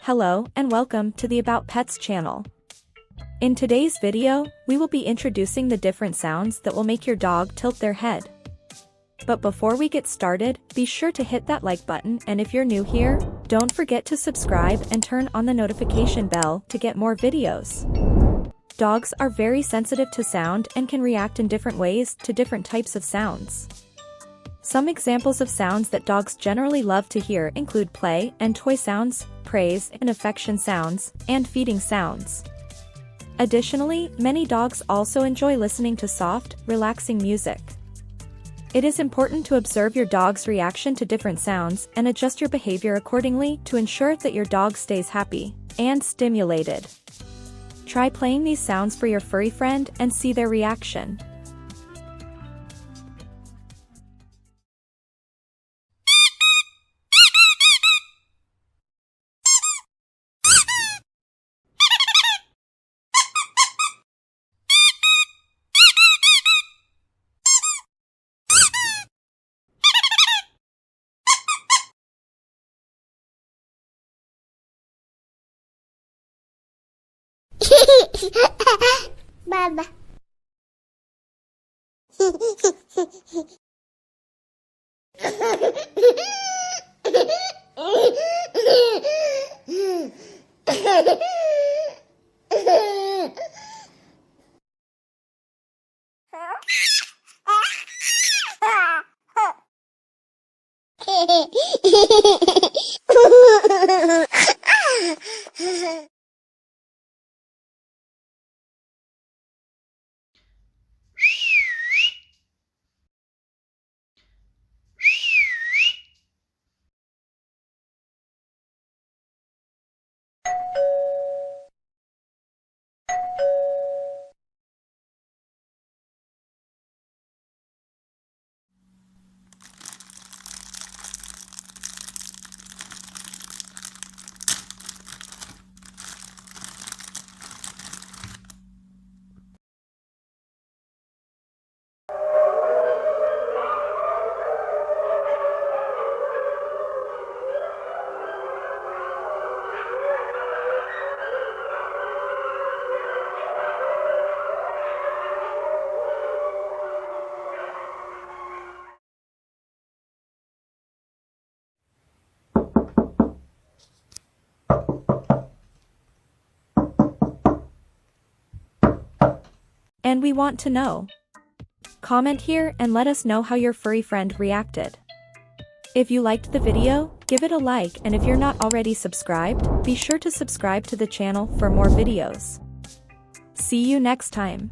Hello and welcome to the About Pets channel. In today's video, we will be introducing the different sounds that will make your dog tilt their head. But before we get started, be sure to hit that like button, and if you're new here, don't forget to subscribe and turn on the notification bell to get more videos. Dogs are very sensitive to sound and can react in different ways to different types of sounds. Some examples of sounds that dogs generally love to hear include play and toy sounds, praise and affection sounds, and feeding sounds. Additionally, many dogs also enjoy listening to soft, relaxing music. It is important to observe your dog's reaction to different sounds and adjust your behavior accordingly to ensure that your dog stays happy and stimulated. Try playing these sounds for your furry friend and see their reaction. Baba. And we want to know. Comment here and let us know how your furry friend reacted. If you liked the video, give it a like, and if you're not already subscribed, be sure to subscribe to the channel for more videos. See you next time.